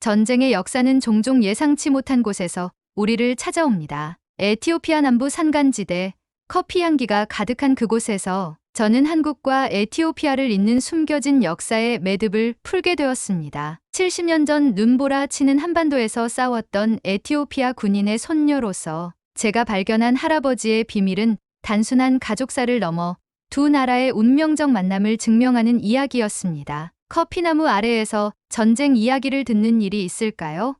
전쟁의 역사는 종종 예상치 못한 곳에서 우리를 찾아옵니다. 에티오피아 남부 산간지대, 커피 향기가 가득한 그곳에서 저는 한국과 에티오피아를 잇는 숨겨진 역사의 매듭을 풀게 되었습니다. 70년 전 눈보라 치는 한반도에서 싸웠던 에티오피아 군인의 손녀로서 제가 발견한 할아버지의 비밀은 단순한 가족사를 넘어 두 나라의 운명적 만남을 증명하는 이야기였습니다. 커피나무 아래에서 전쟁 이야기를 듣는 일이 있을까요?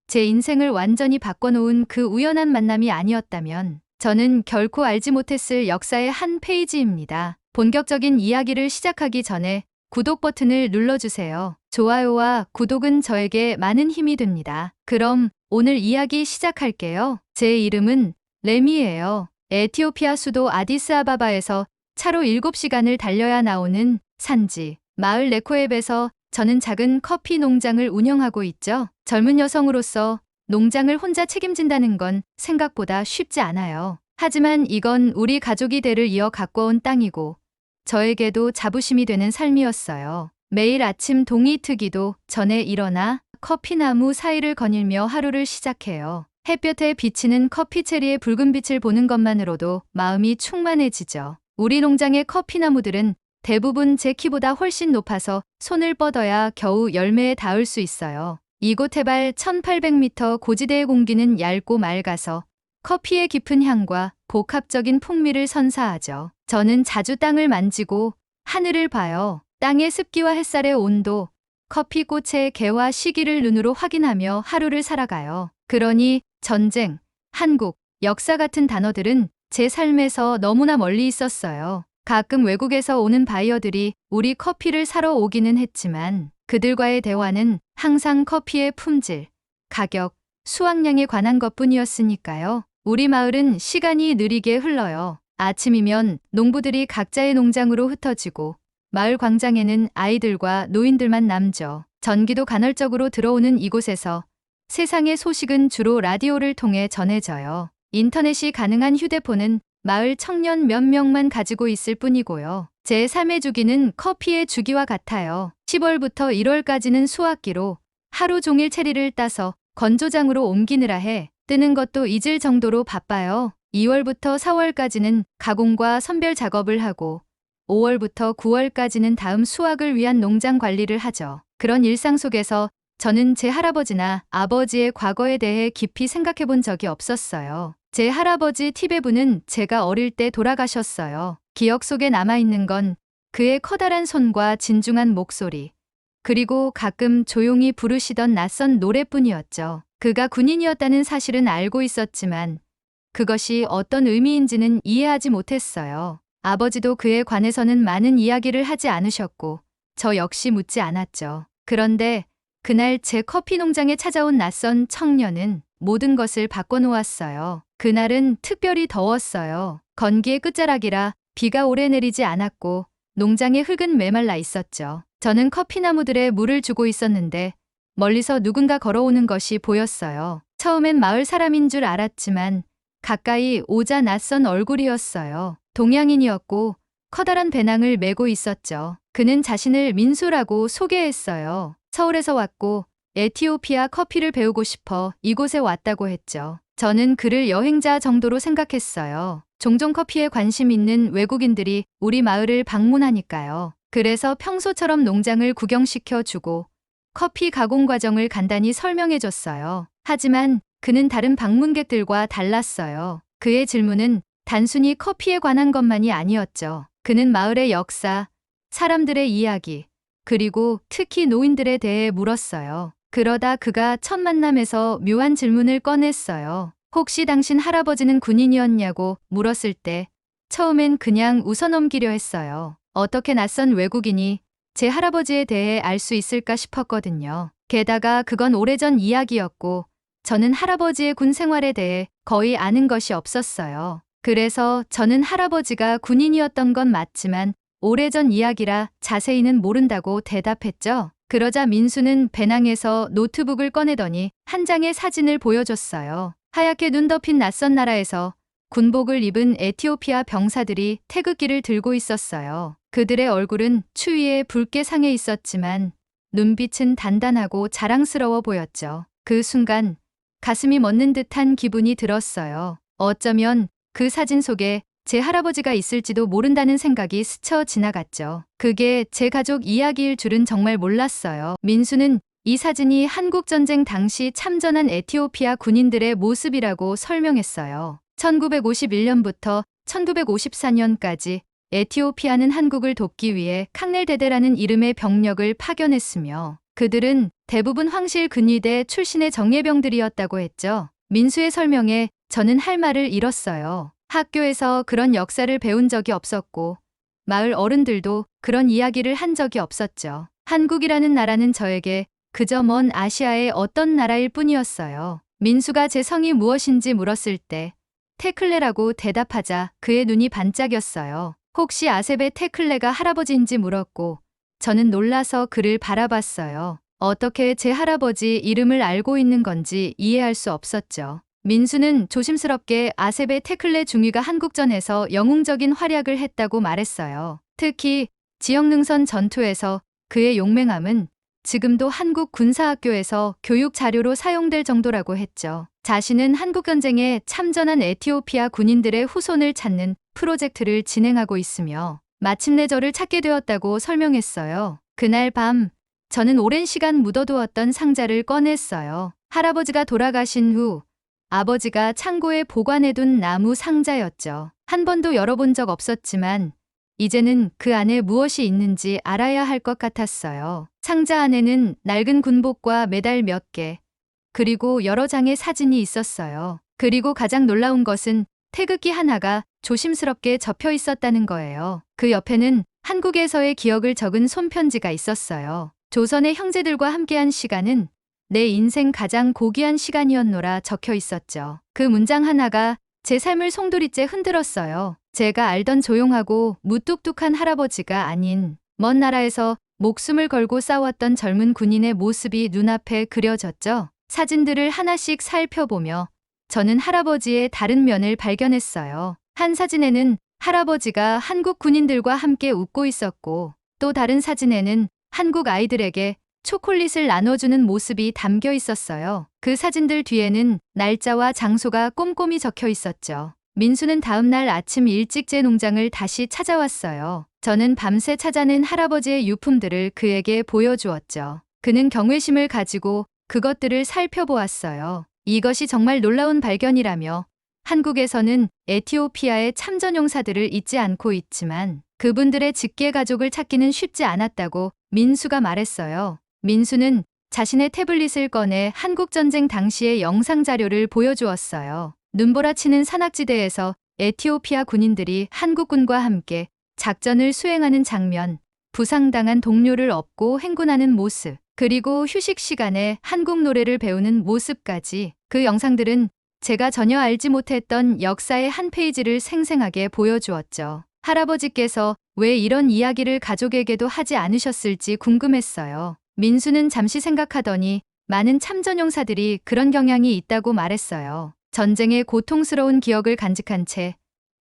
제 인생을 완전히 바꿔놓은 그 우연한 만남이 아니었다면 저는 결코 알지 못했을 역사의 한 페이지입니다. 본격적인 이야기를 시작하기 전에 구독 버튼을 눌러주세요. 좋아요와 구독은 저에게 많은 힘이 됩니다. 그럼 오늘 이야기 시작할게요. 제 이름은 레미예요. 에티오피아 수도 아디스아바바에서 차로 7시간을 달려야 나오는 산지 마을 네코앱에서 저는 작은 커피 농장을 운영하고 있죠. 젊은 여성으로서 농장을 혼자 책임진다는 건 생각보다 쉽지 않아요. 하지만 이건 우리 가족이 대를 이어 가꿔온 땅이고 저에게도 자부심이 되는 삶이었어요. 매일 아침 동이 트기도 전에 일어나 커피나무 사이를 거닐며 하루를 시작해요. 햇볕에 비치는 커피체리의 붉은 빛을 보는 것만으로도 마음이 충만해지죠. 우리 농장의 커피나무들은 대부분 제 키보다 훨씬 높아서 손을 뻗어야 겨우 열매에 닿을 수 있어요. 이곳 해발 1800m 고지대의 공기는 얇고 맑아서 커피의 깊은 향과 복합적인 풍미를 선사하죠. 저는 자주 땅을 만지고 하늘을 봐요. 땅의 습기와 햇살의 온도, 커피꽃의 개화 시기를 눈으로 확인하며 하루를 살아가요. 그러니 전쟁, 한국, 역사 같은 단어들은 제 삶에서 너무나 멀리 있었어요. 가끔 외국에서 오는 바이어들이 우리 커피를 사러 오기는 했지만 그들과의 대화는 항상 커피의 품질, 가격, 수확량에 관한 것뿐이었으니까요. 우리 마을은 시간이 느리게 흘러요. 아침이면 농부들이 각자의 농장으로 흩어지고 마을 광장에는 아이들과 노인들만 남죠. 전기도 간헐적으로 들어오는 이곳에서 세상의 소식은 주로 라디오를 통해 전해져요. 인터넷이 가능한 휴대폰은 마을 청년 몇 명만 가지고 있을 뿐이고요. 제 삶의 주기는 커피의 주기와 같아요. 10월부터 1월까지는 수확기로 하루 종일 체리를 따서 건조장으로 옮기느라 해 뜨는 것도 잊을 정도로 바빠요. 2월부터 4월까지는 가공과 선별 작업을 하고 5월부터 9월까지는 다음 수확을 위한 농장 관리를 하죠. 그런 일상 속에서 저는 제 할아버지나 아버지의 과거에 대해 깊이 생각해 본 적이 없었어요. 제 할아버지 티베부는 제가 어릴 때 돌아가셨어요. 기억 속에 남아있는 건 그의 커다란 손과 진중한 목소리, 그리고 가끔 조용히 부르시던 낯선 노래뿐이었죠. 그가 군인이었다는 사실은 알고 있었지만 그것이 어떤 의미인지는 이해하지 못했어요. 아버지도 그에 관해서는 많은 이야기를 하지 않으셨고 저 역시 묻지 않았죠. 그런데 그날 제 커피 농장에 찾아온 낯선 청년은 모든 것을 바꿔놓았어요. 그날은 특별히 더웠어요. 건기의 끝자락이라 비가 오래 내리지 않았고 농장의 흙은 메말라 있었죠. 저는 커피나무들에 물을 주고 있었는데 멀리서 누군가 걸어오는 것이 보였어요. 처음엔 마을 사람인 줄 알았지만 가까이 오자 낯선 얼굴이었어요. 동양인이었고 커다란 배낭을 메고 있었죠. 그는 자신을 민수라고 소개했어요. 서울에서 왔고 에티오피아 커피를 배우고 싶어 이곳에 왔다고 했죠. 저는 그를 여행자 정도로 생각했어요. 종종 커피에 관심 있는 외국인들이 우리 마을을 방문하니까요. 그래서 평소처럼 농장을 구경시켜 주고 커피 가공 과정을 간단히 설명해 줬어요. 하지만 그는 다른 방문객들과 달랐어요. 그의 질문은 단순히 커피에 관한 것만이 아니었죠. 그는 마을의 역사, 사람들의 이야기, 그리고 특히 노인들에 대해 물었어요. 그러다 그가 첫 만남에서 묘한 질문을 꺼냈어요. 혹시 당신 할아버지는 군인이었냐고 물었을 때 처음엔 그냥 웃어넘기려 했어요. 어떻게 낯선 외국인이 제 할아버지에 대해 알 수 있을까 싶었거든요. 게다가 그건 오래전 이야기였고 저는 할아버지의 군 생활에 대해 거의 아는 것이 없었어요. 그래서 저는 할아버지가 군인이었던 건 맞지만 오래전 이야기라 자세히는 모른다고 대답했죠. 그러자 민수는 배낭에서 노트북을 꺼내더니 한 장의 사진을 보여줬어요. 하얗게 눈 덮인 낯선 나라에서 군복을 입은 에티오피아 병사들이 태극기를 들고 있었어요. 그들의 얼굴은 추위에 붉게 상해 있었지만 눈빛은 단단하고 자랑스러워 보였죠. 그 순간 가슴이 멎는 듯한 기분이 들었어요. 어쩌면 그 사진 속에 제 할아버지가 있을지도 모른다는 생각이 스쳐 지나갔죠. 그게 제 가족 이야기일 줄은 정말 몰랐어요. 민수는 이 사진이 한국전쟁 당시 참전한 에티오피아 군인들의 모습이라고 설명했어요. 1951년부터 1954년까지 에티오피아는 한국을 돕기 위해 캉넬대대라는 이름의 병력을 파견했으며 그들은 대부분 황실 근위대 출신의 정예병들이었다고 했죠. 민수의 설명에 저는 할 말을 잃었어요. 학교에서 그런 역사를 배운 적이 없었고 마을 어른들도 그런 이야기를 한 적이 없었죠. 한국이라는 나라는 저에게 그저 먼 아시아의 어떤 나라일 뿐이었어요. 민수가 제 성이 무엇인지 물었을 때 테클레라고 대답하자 그의 눈이 반짝였어요. 혹시 아세베 테클레가 할아버지인지 물었고 저는 놀라서 그를 바라봤어요. 어떻게 제 할아버지 이름을 알고 있는 건지 이해할 수 없었죠. 민수는 조심스럽게 아세베 테클레 중위가 한국전에서 영웅적인 활약을 했다고 말했어요. 특히 지역능선 전투에서 그의 용맹함은 지금도 한국 군사학교에서 교육 자료로 사용될 정도라고 했죠. 자신은 한국전쟁에 참전한 에티오피아 군인들의 후손을 찾는 프로젝트를 진행하고 있으며 마침내 저를 찾게 되었다고 설명했어요. 그날 밤 저는 오랜 시간 묻어두었던 상자를 꺼냈어요. 할아버지가 돌아가신 후 아버지가 창고에 보관해둔 나무 상자였죠. 한 번도 열어본 적 없었지만 이제는 그 안에 무엇이 있는지 알아야 할 것 같았어요. 상자 안에는 낡은 군복과 메달 몇 개, 그리고 여러 장의 사진이 있었어요. 그리고 가장 놀라운 것은 태극기 하나가 조심스럽게 접혀 있었다는 거예요. 그 옆에는 한국에서의 기억을 적은 손편지가 있었어요. 조선의 형제들과 함께한 시간은 내 인생 가장 고귀한 시간이었노라 적혀 있었죠. 그 문장 하나가 제 삶을 송두리째 흔들었어요. 제가 알던 조용하고 무뚝뚝한 할아버지가 아닌 먼 나라에서 목숨을 걸고 싸웠던 젊은 군인의 모습이 눈앞에 그려졌죠. 사진들을 하나씩 살펴보며 저는 할아버지의 다른 면을 발견했어요. 한 사진에는 할아버지가 한국 군인들과 함께 웃고 있었고 또 다른 사진에는 한국 아이들에게 초콜릿을 나눠주는 모습이 담겨 있었어요. 그 사진들 뒤에는 날짜와 장소가 꼼꼼히 적혀 있었죠. 민수는 다음 날 아침 일찍 제 농장을 다시 찾아왔어요. 저는 밤새 찾아낸 할아버지의 유품들을 그에게 보여주었죠. 그는 경외심을 가지고 그것들을 살펴보았어요. 이것이 정말 놀라운 발견이라며 한국에서는 에티오피아의 참전용사들을 잊지 않고 있지만 그분들의 직계 가족을 찾기는 쉽지 않았다고 민수가 말했어요. 민수는 자신의 태블릿을 꺼내 한국전쟁 당시의 영상 자료를 보여주었어요. 눈보라치는 산악지대에서 에티오피아 군인들이 한국군과 함께 작전을 수행하는 장면, 부상당한 동료를 업고 행군하는 모습, 그리고 휴식 시간에 한국 노래를 배우는 모습까지 그 영상들은 제가 전혀 알지 못했던 역사의 한 페이지를 생생하게 보여주었죠. 할아버지께서 왜 이런 이야기를 가족에게도 하지 않으셨을지 궁금했어요. 민수는 잠시 생각하더니 많은 참전용사들이 그런 경향이 있다고 말했어요. 전쟁의 고통스러운 기억을 간직한 채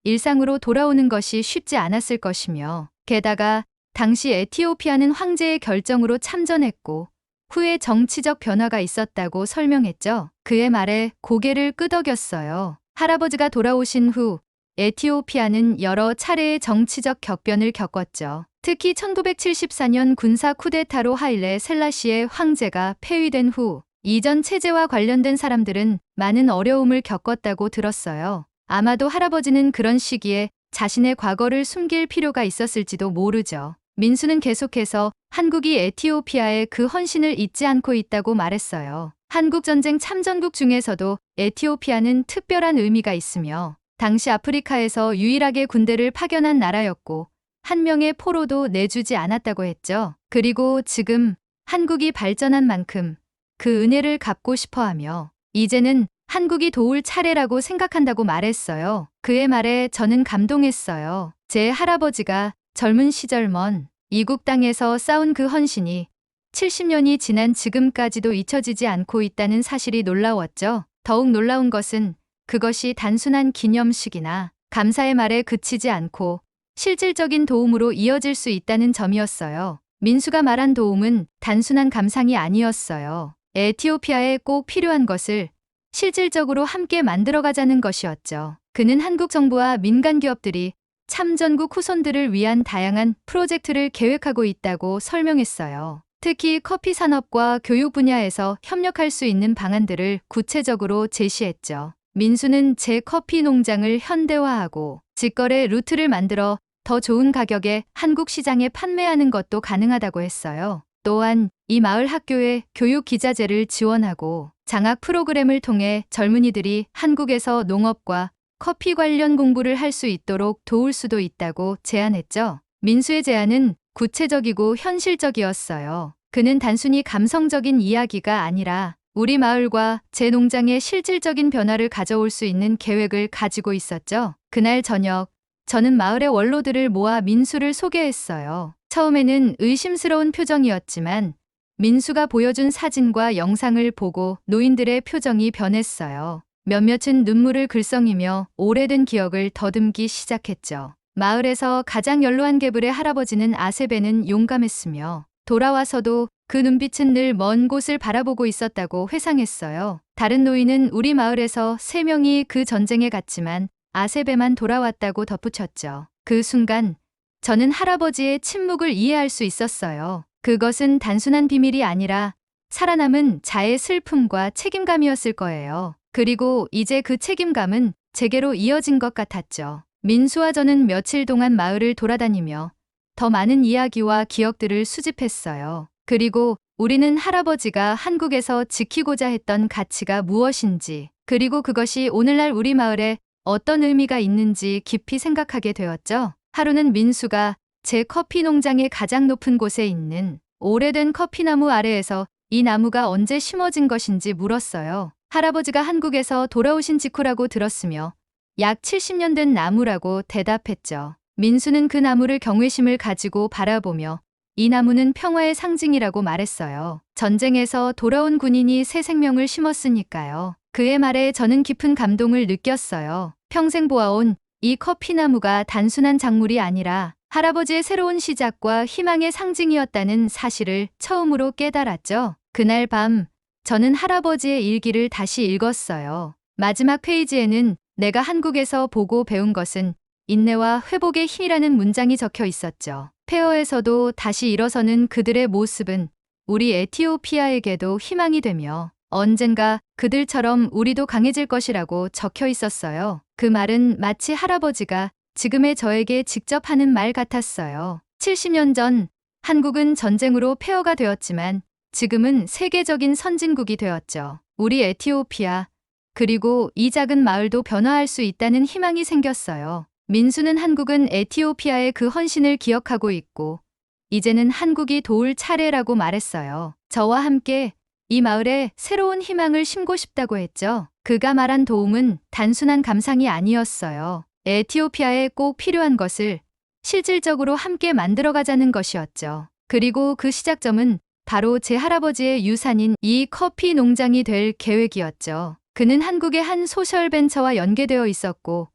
일상으로 돌아오는 것이 쉽지 않았을 것이며 게다가 당시 에티오피아는 황제의 결정으로 참전했고 후에 정치적 변화가 있었다고 설명했죠. 그의 말에 고개를 끄덕였어요. 할아버지가 돌아오신 후 에티오피아는 여러 차례의 정치적 격변을 겪었죠. 특히 1974년 군사 쿠데타로 하일레 셀라시의 황제가 폐위된 후 이전 체제와 관련된 사람들은 많은 어려움을 겪었다고 들었어요. 아마도 할아버지는 그런 시기에 자신의 과거를 숨길 필요가 있었을지도 모르죠. 민수는 계속해서 한국이 에티오피아의 그 헌신을 잊지 않고 있다고 말했어요. 한국전쟁 참전국 중에서도 에티오피아는 특별한 의미가 있으며 당시 아프리카에서 유일하게 군대를 파견한 나라였고 한 명의 포로도 내주지 않았다고 했죠. 그리고 지금 한국이 발전한 만큼 그 은혜를 갚고 싶어하며 이제는 한국이 도울 차례라고 생각한다고 말했어요. 그의 말에 저는 감동했어요. 제 할아버지가 젊은 시절 먼 이국 땅에서 싸운 그 헌신이 70년이 지난 지금까지도 잊혀지지 않고 있다는 사실이 놀라웠죠. 더욱 놀라운 것은 그것이 단순한 기념식이나 감사의 말에 그치지 않고 실질적인 도움으로 이어질 수 있다는 점이었어요. 민수가 말한 도움은 단순한 감상이 아니었어요. 에티오피아에 꼭 필요한 것을 실질적으로 함께 만들어가자는 것이었죠. 그는 한국 정부와 민간 기업들이 참전국 후손들을 위한 다양한 프로젝트를 계획하고 있다고 설명했어요. 특히 커피 산업과 교육 분야에서 협력할 수 있는 방안들을 구체적으로 제시했죠. 민수는 제 커피 농장을 현대화하고 직거래 루트를 만들어 더 좋은 가격에 한국 시장에 판매하는 것도 가능하다고 했어요. 또한 이 마을 학교에 교육 기자재를 지원하고 장학 프로그램을 통해 젊은이들이 한국에서 농업과 커피 관련 공부를 할 수 있도록 도울 수도 있다고 제안했죠. 민수의 제안은 구체적이고 현실적이었어요. 그는 단순히 감성적인 이야기가 아니라 우리 마을과 제 농장에 실질적인 변화를 가져올 수 있는 계획을 가지고 있었죠. 그날 저녁, 저는 마을의 원로들을 모아 민수를 소개했어요. 처음에는 의심스러운 표정이었지만 민수가 보여준 사진과 영상을 보고 노인들의 표정이 변했어요. 몇몇은 눈물을 글썽이며 오래된 기억을 더듬기 시작했죠. 마을에서 가장 연로한 계불의 할아버지는 아세베는 용감했으며 돌아와서도 그 눈빛은 늘 먼 곳을 바라보고 있었다고 회상했어요. 다른 노인은 우리 마을에서 3명이 그 전쟁에 갔지만 아세베만 돌아왔다고 덧붙였죠. 그 순간 저는 할아버지의 침묵을 이해할 수 있었어요. 그것은 단순한 비밀이 아니라 살아남은 자의 슬픔과 책임감이었을 거예요. 그리고 이제 그 책임감은 제게로 이어진 것 같았죠. 민수와 저는 며칠 동안 마을을 돌아다니며 더 많은 이야기와 기억들을 수집했어요. 그리고 우리는 할아버지가 한국에서 지키고자 했던 가치가 무엇인지, 그리고 그것이 오늘날 우리 마을에 어떤 의미가 있는지 깊이 생각하게 되었죠. 하루는 민수가 제 커피 농장의 가장 높은 곳에 있는 오래된 커피나무 아래에서 이 나무가 언제 심어진 것인지 물었어요. 할아버지가 한국에서 돌아오신 직후라고 들었으며 약 70년 된 나무라고 대답했죠. 민수는 그 나무를 경외심을 가지고 바라보며 이 나무는 평화의 상징이라고 말했어요. 전쟁에서 돌아온 군인이 새 생명을 심었으니까요. 그의 말에 저는 깊은 감동을 느꼈어요. 평생 보아온 이 커피나무가 단순한 작물이 아니라 할아버지의 새로운 시작과 희망의 상징이었다는 사실을 처음으로 깨달았죠. 그날 밤 저는 할아버지의 일기를 다시 읽었어요. 마지막 페이지에는 내가 한국에서 보고 배운 것은 인내와 회복의 힘이라는 문장이 적혀 있었죠. 폐허에서도 다시 일어서는 그들의 모습은 우리 에티오피아에게도 희망이 되며 언젠가 그들처럼 우리도 강해질 것이라고 적혀 있었어요. 그 말은 마치 할아버지가 지금의 저에게 직접 하는 말 같았어요. 70년 전 한국은 전쟁으로 폐허가 되었지만 지금은 세계적인 선진국이 되었죠. 우리 에티오피아, 그리고 이 작은 마을도 변화할 수 있다는 희망이 생겼어요. 민수는 한국은 에티오피아의 그 헌신을 기억하고 있고 이제는 한국이 도울 차례라고 말했어요. 저와 함께 이 마을에 새로운 희망을 심고 싶다고 했죠. 그가 말한 도움은 단순한 감상이 아니었어요. 에티오피아에 꼭 필요한 것을 실질적으로 함께 만들어가자는 것이었죠. 그리고 그 시작점은 바로 제 할아버지의 유산인 이 커피 농장이 될 계획이었죠. 그는 한국의 한 소셜 벤처와 연계되어 있었고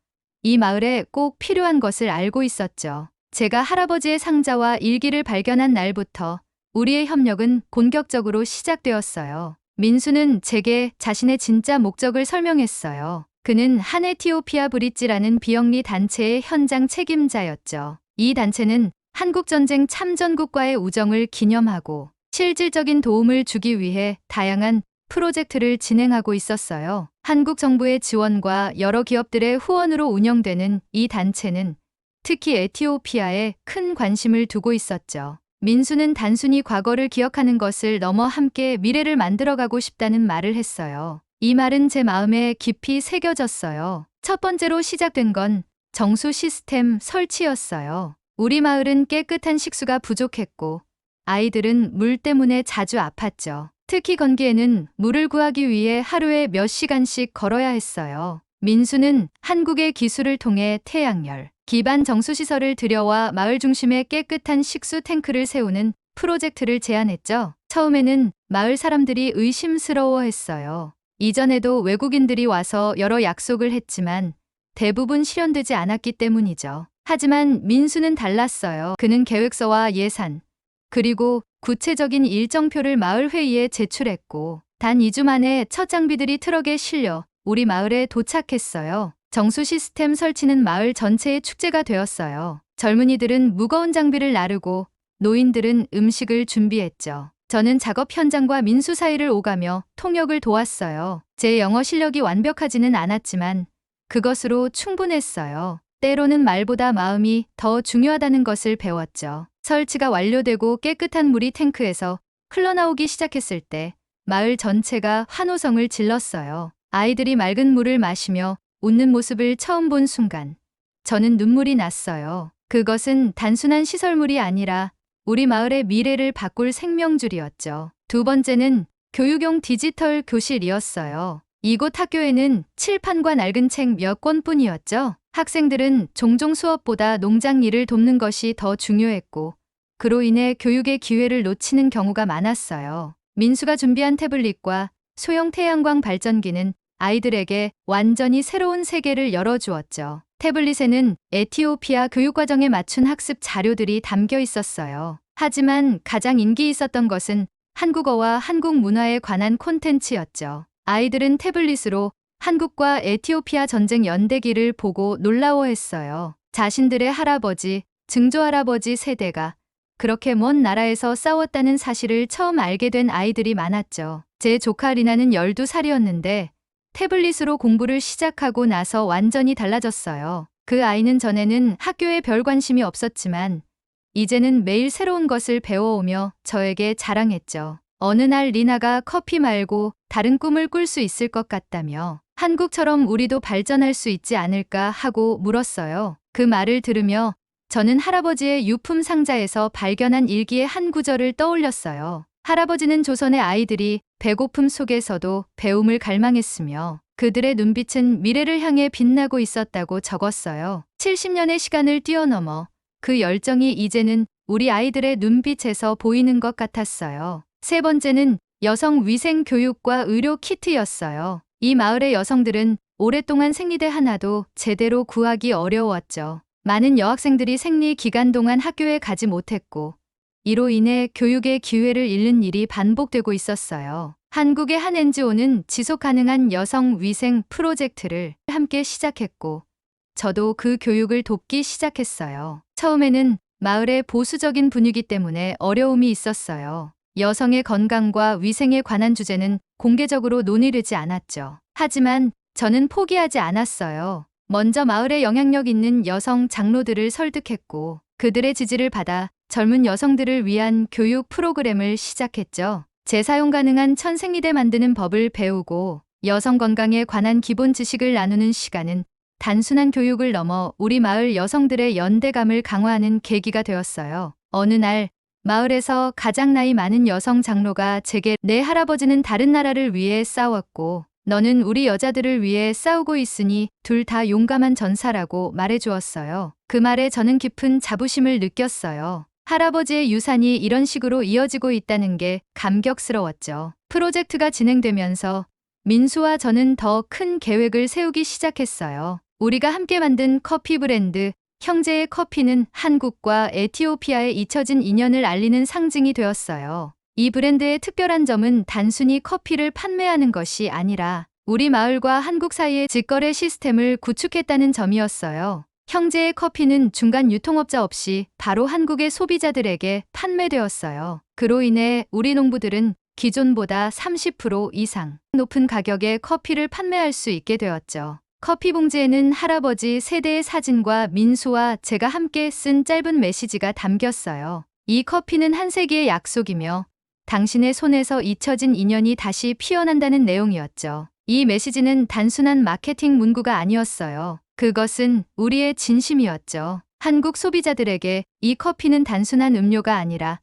이 마을에 꼭 필요한 것을 알고 있었죠. 제가 할아버지의 상자와 일기를 발견한 날부터 우리의 협력은 본격적으로 시작되었어요. 민수는 제게 자신의 진짜 목적을 설명했어요. 그는 한 에티오피아 브릿지라는 비영리 단체의 현장 책임자였죠. 이 단체는 한국전쟁 참전국과의 우정을 기념하고 실질적인 도움을 주기 위해 다양한 프로젝트를 진행하고 있었어요. 한국 정부의 지원과 여러 기업들의 후원으로 운영되는 이 단체는 특히 에티오피아에 큰 관심을 두고 있었죠. 민수는 단순히 과거를 기억하는 것을 넘어 함께 미래를 만들어가고 싶다는 말을 했어요. 이 말은 제 마음에 깊이 새겨졌어요. 첫 번째로 시작된 건 정수 시스템 설치였어요. 우리 마을은 깨끗한 식수가 부족했고 아이들은 물 때문에 자주 아팠죠. 특히 건기에는 물을 구하기 위해 하루에 몇 시간씩 걸어야 했어요. 민수는 한국의 기술을 통해 태양열, 기반 정수시설을 들여와 마을 중심에 깨끗한 식수 탱크를 세우는 프로젝트를 제안했죠. 처음에는 마을 사람들이 의심스러워했어요. 이전에도 외국인들이 와서 여러 약속을 했지만 대부분 실현되지 않았기 때문이죠. 하지만 민수는 달랐어요. 그는 계획서와 예산, 그리고 구체적인 일정표를 마을 회의에 제출했고 단 2주 만에 첫 장비들이 트럭에 실려 우리 마을에 도착했어요. 정수 시스템 설치는 마을 전체의 축제가 되었어요. 젊은이들은 무거운 장비를 나르고 노인들은 음식을 준비했죠. 저는 작업 현장과 민수 사이를 오가며 통역을 도왔어요. 제 영어 실력이 완벽하지는 않았지만 그것으로 충분했어요. 때로는 말보다 마음이 더 중요하다는 것을 배웠죠. 설치가 완료되고 깨끗한 물이 탱크에서 흘러나오기 시작했을 때 마을 전체가 환호성을 질렀어요. 아이들이 맑은 물을 마시며 웃는 모습을 처음 본 순간 저는 눈물이 났어요. 그것은 단순한 시설물이 아니라 우리 마을의 미래를 바꿀 생명줄이었죠. 두 번째는 교육용 디지털 교실이었어요. 이곳 학교에는 칠판과 낡은 책 몇 권뿐이었죠. 학생들은 종종 수업보다 농장 일을 돕는 것이 더 중요했고 그로 인해 교육의 기회를 놓치는 경우가 많았어요. 민수가 준비한 태블릿과 소형 태양광 발전기는 아이들에게 완전히 새로운 세계를 열어주었죠. 태블릿에는 에티오피아 교육과정에 맞춘 학습 자료들이 담겨 있었어요. 하지만 가장 인기 있었던 것은 한국어와 한국 문화에 관한 콘텐츠였죠. 아이들은 태블릿으로 한국과 에티오피아 전쟁 연대기를 보고 놀라워했어요. 자신들의 할아버지, 증조할아버지 세대가 그렇게 먼 나라에서 싸웠다는 사실을 처음 알게 된 아이들이 많았죠. 제 조카 리나는 12살이었는데 태블릿으로 공부를 시작하고 나서 완전히 달라졌어요. 그 아이는 전에는 학교에 별 관심이 없었지만 이제는 매일 새로운 것을 배워오며 저에게 자랑했죠. 어느 날 리나가 커피 말고 다른 꿈을 꿀 수 있을 것 같다며 한국처럼 우리도 발전할 수 있지 않을까 하고 물었어요. 그 말을 들으며 저는 할아버지의 유품 상자에서 발견한 일기의 한 구절을 떠올렸어요. 할아버지는 조선의 아이들이 배고픔 속에서도 배움을 갈망했으며 그들의 눈빛은 미래를 향해 빛나고 있었다고 적었어요. 70년의 시간을 뛰어넘어 그 열정이 이제는 우리 아이들의 눈빛에서 보이는 것 같았어요. 세 번째는 여성 위생 교육과 의료 키트였어요. 이 마을의 여성들은 오랫동안 생리대 하나도 제대로 구하기 어려웠죠. 많은 여학생들이 생리 기간 동안 학교에 가지 못했고 이로 인해 교육의 기회를 잃는 일이 반복되고 있었어요. 한국의 한 NGO는 지속 가능한 여성 위생 프로젝트를 함께 시작했고 저도 그 교육을 돕기 시작했어요. 처음에는 마을의 보수적인 분위기 때문에 어려움이 있었어요. 여성의 건강과 위생에 관한 주제는 공개적으로 논의되지 않았죠. 하지만 저는 포기하지 않았어요. 먼저 마을에 영향력 있는 여성 장로들을 설득했고 그들의 지지를 받아 젊은 여성들을 위한 교육 프로그램을 시작했죠. 재사용 가능한 천생리대 만드는 법을 배우고 여성 건강에 관한 기본 지식을 나누는 시간은 단순한 교육을 넘어 우리 마을 여성들의 연대감을 강화하는 계기가 되었어요. 어느 날 마을에서 가장 나이 많은 여성 장로가 제게 내 할아버지는 다른 나라를 위해 싸웠고 너는 우리 여자들을 위해 싸우고 있으니 둘 다 용감한 전사라고 말해주었어요. 그 말에 저는 깊은 자부심을 느꼈어요. 할아버지의 유산이 이런 식으로 이어지고 있다는 게 감격스러웠죠. 프로젝트가 진행되면서 민수와 저는 더 큰 계획을 세우기 시작했어요. 우리가 함께 만든 커피 브랜드 형제의 커피는 한국과 에티오피아의 잊혀진 인연을 알리는 상징이 되었어요. 이 브랜드의 특별한 점은 단순히 커피를 판매하는 것이 아니라 우리 마을과 한국 사이의 직거래 시스템을 구축했다는 점이었어요. 형제의 커피는 중간 유통업자 없이 바로 한국의 소비자들에게 판매되었어요. 그로 인해 우리 농부들은 기존보다 30% 이상 높은 가격에 커피를 판매할 수 있게 되었죠. 커피 봉지에는 할아버지 세대의 사진과 민수와 제가 함께 쓴 짧은 메시지가 담겼어요. 이 커피는 한 세기의 약속이며 당신의 손에서 잊혀진 인연이 다시 피어난다는 내용이었죠. 이 메시지는 단순한 마케팅 문구가 아니었어요. 그것은 우리의 진심이었죠. 한국 소비자들에게 이 커피는 단순한 음료가 아니라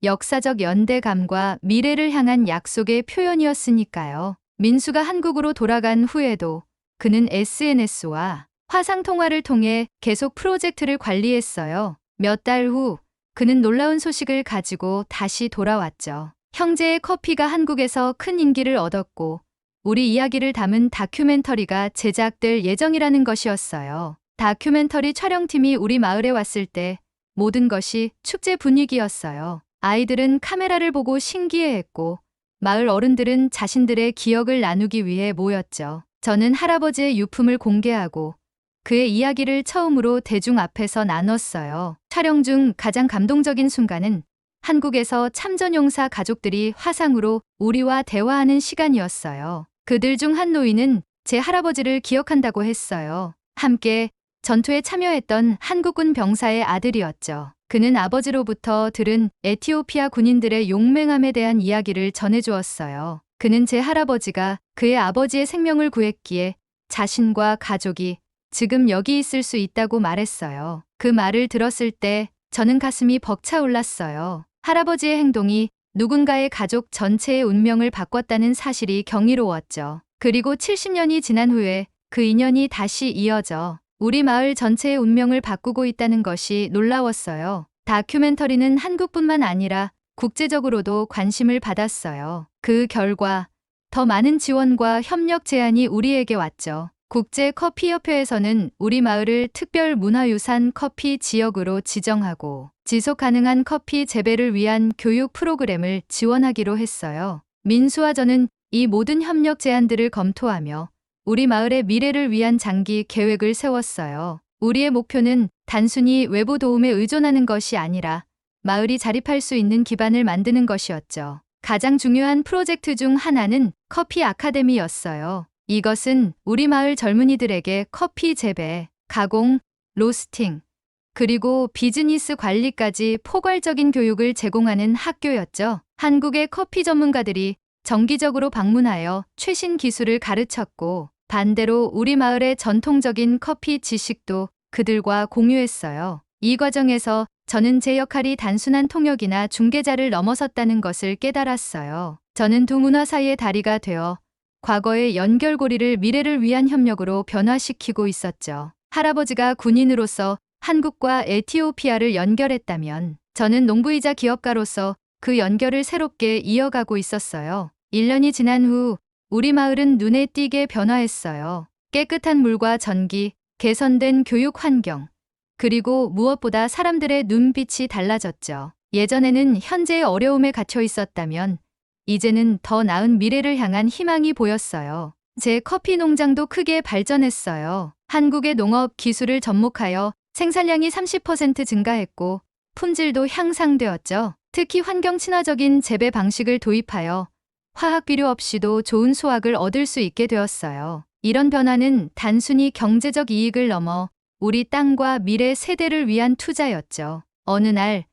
역사적 연대감과 미래를 향한 약속의 표현이었으니까요. 민수가 한국으로 돌아간 후에도 그는 SNS와 화상통화를 통해 계속 프로젝트를 관리했어요. 몇 달 후 그는 놀라운 소식을 가지고 다시 돌아왔죠. 형제의 커피가 한국에서 큰 인기를 얻었고 우리 이야기를 담은 다큐멘터리가 제작될 예정이라는 것이었어요. 다큐멘터리 촬영팀이 우리 마을에 왔을 때 모든 것이 축제 분위기였어요. 아이들은 카메라를 보고 신기해했고 마을 어른들은 자신들의 기억을 나누기 위해 모였죠. 저는 할아버지의 유품을 공개하고 그의 이야기를 처음으로 대중 앞에서 나눴어요. 촬영 중 가장 감동적인 순간은 한국에서 참전용사 가족들이 화상으로 우리와 대화하는 시간이었어요. 그들 중 한 노인은 제 할아버지를 기억한다고 했어요. 함께 전투에 참여했던 한국군 병사의 아들이었죠. 그는 아버지로부터 들은 에티오피아 군인들의 용맹함에 대한 이야기를 전해주었어요. 그는 제 할아버지가 그의 아버지의 생명을 구했기에 자신과 가족이 지금 여기 있을 수 있다고 말했어요. 그 말을 들었을 때 저는 가슴이 벅차올랐어요. 할아버지의 행동이 누군가의 가족 전체의 운명을 바꿨다는 사실이 경이로웠죠. 그리고 70년이 지난 후에 그 인연이 다시 이어져 우리 마을 전체의 운명을 바꾸고 있다는 것이 놀라웠어요. 다큐멘터리는 한국뿐만 아니라 국제적으로도 관심을 받았어요. 그 결과 더 많은 지원과 협력 제안이 우리에게 왔죠. 국제커피협회에서는 우리 마을을 특별 문화유산 커피 지역으로 지정하고 지속 가능한 커피 재배를 위한 교육 프로그램을 지원하기로 했어요. 민수와 저는 이 모든 협력 제안들을 검토하며 우리 마을의 미래를 위한 장기 계획을 세웠어요. 우리의 목표는 단순히 외부 도움에 의존하는 것이 아니라 마을이 자립할 수 있는 기반을 만드는 것이었죠. 가장 중요한 프로젝트 중 하나는 커피 아카데미였어요. 이것은 우리 마을 젊은이들에게 커피 재배, 가공, 로스팅, 그리고 비즈니스 관리까지 포괄적인 교육을 제공하는 학교였죠. 한국의 커피 전문가들이 정기적으로 방문하여 최신 기술을 가르쳤고 반대로 우리 마을의 전통적인 커피 지식도 그들과 공유했어요. 이 과정에서 저는 제 역할이 단순한 통역이나 중개자를 넘어섰다는 것을 깨달았어요. 저는 두 문화 사이의 다리가 되어 과거의 연결고리를 미래를 위한 협력으로 변화시키고 있었죠. 할아버지가 군인으로서 한국과 에티오피아를 연결했다면 저는 농부이자 기업가로서 그 연결을 새롭게 이어가고 있었어요. 1년이 지난 후 우리 마을은 눈에 띄게 변화했어요. 깨끗한 물과 전기, 개선된 교육 환경, 그리고 무엇보다 사람들의 눈빛이 달라졌죠. 예전에는 현재의 어려움에 갇혀 있었다면 이제는 더 나은 미래를 향한 희망이 보였어요. 제 커피 농장도 크게 발전했어요. 한국의 농업 기술을 접목하여 생산량이 30% 증가했고 품질도 향상되었죠. 특히 환경 친화적인 재배 방식을 도입하여 화학 비료 없이도 좋은 수확을 얻을 수 있게 되었어요. 이런 변화는 단순히 경제적 이익을 넘어 우리 땅과 미래 세대를 위한 투자였죠. 어느 날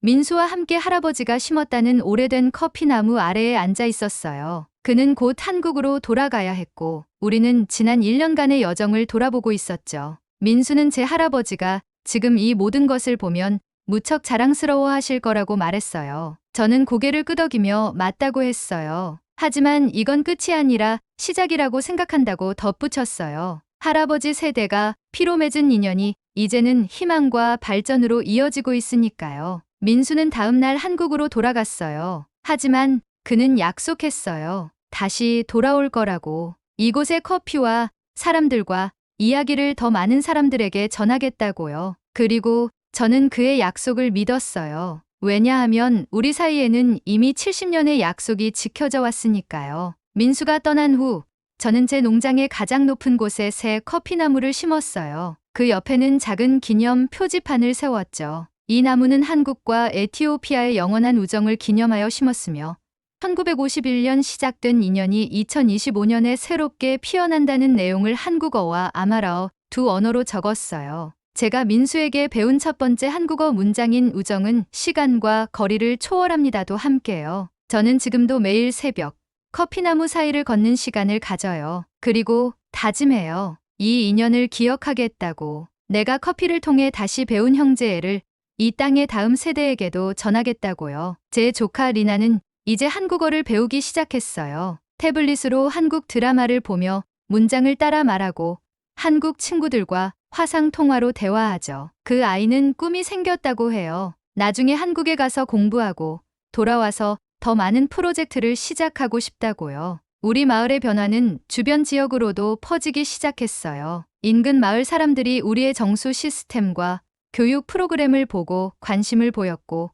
민수와 함께 할아버지가 심었다는 오래된 커피나무 아래에 앉아 있었어요. 그는 곧 한국으로 돌아가야 했고 우리는 지난 1년간의 여정을 돌아보고 있었죠. 민수는 제 할아버지가 지금 이 모든 것을 보면 무척 자랑스러워 하실 거라고 말했어요. 저는 고개를 끄덕이며 맞다고 했어요. 하지만 이건 끝이 아니라 시작이라고 생각한다고 덧붙였어요. 할아버지 세대가 피로 맺은 인연이 이제는 희망과 발전으로 이어지고 있으니까요. 민수는 다음 날 한국으로 돌아갔어요. 하지만 그는 약속했어요. 다시 돌아올 거라고. 이곳의 커피와 사람들과 이야기를 더 많은 사람들에게 전하겠다고요. 그리고 저는 그의 약속을 믿었어요. 왜냐하면 우리 사이에는 이미 70년의 약속이 지켜져 왔으니까요. 민수가 떠난 후 저는 제 농장의 가장 높은 곳에 새 커피나무를 심었어요. 그 옆에는 작은 기념 표지판을 세웠죠. 이 나무는 한국과 에티오피아의 영원한 우정을 기념하여 심었으며 1951년 시작된 인연이 2025년에 새롭게 피어난다는 내용을 한국어와 아마라어 두 언어로 적었어요. 제가 민수에게 배운 첫 번째 한국어 문장인 우정은 시간과 거리를 초월합니다도 함께요. 저는 지금도 매일 새벽 커피나무 사이를 걷는 시간을 가져요. 그리고 다짐해요. 이 인연을 기억하겠다고. 내가 커피를 통해 다시 배운 형제애를 이 땅의 다음 세대에게도 전하겠다고요. 제 조카 리나는 이제 한국어를 배우기 시작했어요. 태블릿으로 한국 드라마를 보며 문장을 따라 말하고 한국 친구들과 화상 통화로 대화하죠. 그 아이는 꿈이 생겼다고 해요. 나중에 한국에 가서 공부하고 돌아와서 더 많은 프로젝트를 시작하고 싶다고요. 우리 마을의 변화는 주변 지역으로도 퍼지기 시작했어요. 인근 마을 사람들이 우리의 정수 시스템과 교육 프로그램을 보고 관심을 보였고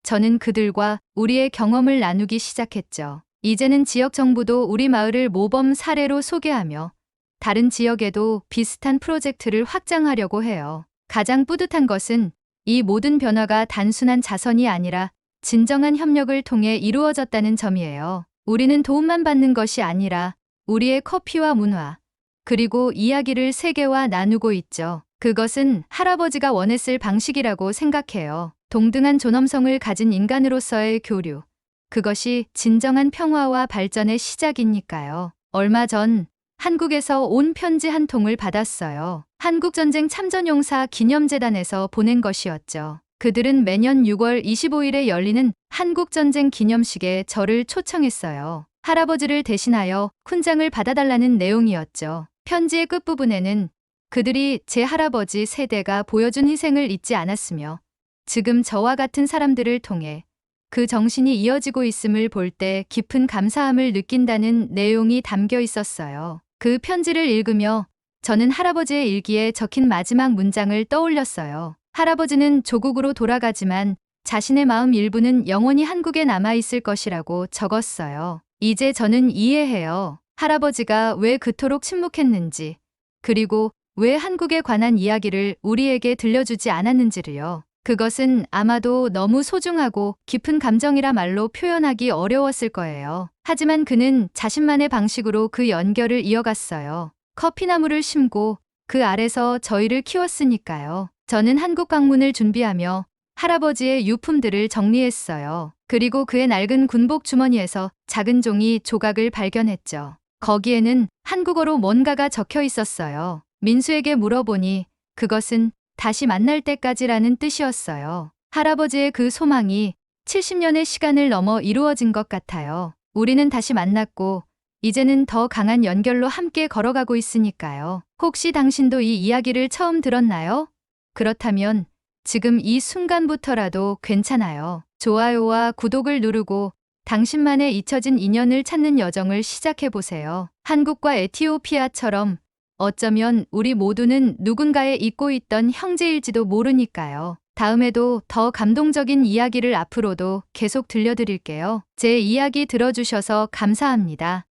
저는 그들과 우리의 경험을 나누기 시작했죠. 이제는 지역 정부도 우리 마을을 모범 사례로 소개하며 다른 지역에도 비슷한 프로젝트를 확장하려고 해요. 가장 뿌듯한 것은 이 모든 변화가 단순한 자선이 아니라 진정한 협력을 통해 이루어졌다는 점이에요. 우리는 도움만 받는 것이 아니라 우리의 커피와 문화, 그리고 이야기를 세계와 나누고 있죠. 그것은 할아버지가 원했을 방식이라고 생각해요. 동등한 존엄성을 가진 인간으로서의 교류. 그것이 진정한 평화와 발전의 시작이니까요. 얼마 전 한국에서 온 편지 한 통을 받았어요. 한국전쟁 참전용사 기념재단에서 보낸 것이었죠. 그들은 매년 6월 25일에 열리는 한국전쟁 기념식에 저를 초청했어요. 할아버지를 대신하여 훈장을 받아달라는 내용이었죠. 편지의 끝부분에는 그들이 제 할아버지 세대가 보여준 희생을 잊지 않았으며 지금 저와 같은 사람들을 통해 그 정신이 이어지고 있음을 볼 때 깊은 감사함을 느낀다는 내용이 담겨 있었어요. 그 편지를 읽으며 저는 할아버지의 일기에 적힌 마지막 문장을 떠올렸어요. 할아버지는 조국으로 돌아가지만 자신의 마음 일부는 영원히 한국에 남아있을 것이라고 적었어요. 이제 저는 이해해요. 할아버지가 왜 그토록 침묵했는지, 그리고 왜 한국에 관한 이야기를 우리에게 들려주지 않았는지를요. 그것은 아마도 너무 소중하고 깊은 감정이라 말로 표현하기 어려웠을 거예요. 하지만 그는 자신만의 방식으로 그 연결을 이어갔어요. 커피나무를 심고 그 아래서 저희를 키웠으니까요. 저는 한국 방문을 준비하며 할아버지의 유품들을 정리했어요. 그리고 그의 낡은 군복 주머니에서 작은 종이 조각을 발견했죠. 거기에는 한국어로 뭔가가 적혀 있었어요. 민수에게 물어보니 그것은 다시 만날 때까지라는 뜻이었어요. 할아버지의 그 소망이 70년의 시간을 넘어 이루어진 것 같아요. 우리는 다시 만났고 이제는 더 강한 연결로 함께 걸어가고 있으니까요. 혹시 당신도 이 이야기를 처음 들었나요? 그렇다면 지금 이 순간부터라도 괜찮아요. 좋아요와 구독을 누르고 당신만의 잊혀진 인연을 찾는 여정을 시작해보세요. 한국과 에티오피아처럼 어쩌면 우리 모두는 누군가의 잊고 있던 형제일지도 모르니까요. 다음에도 더 감동적인 이야기를 앞으로도 계속 들려드릴게요. 제 이야기 들어주셔서 감사합니다.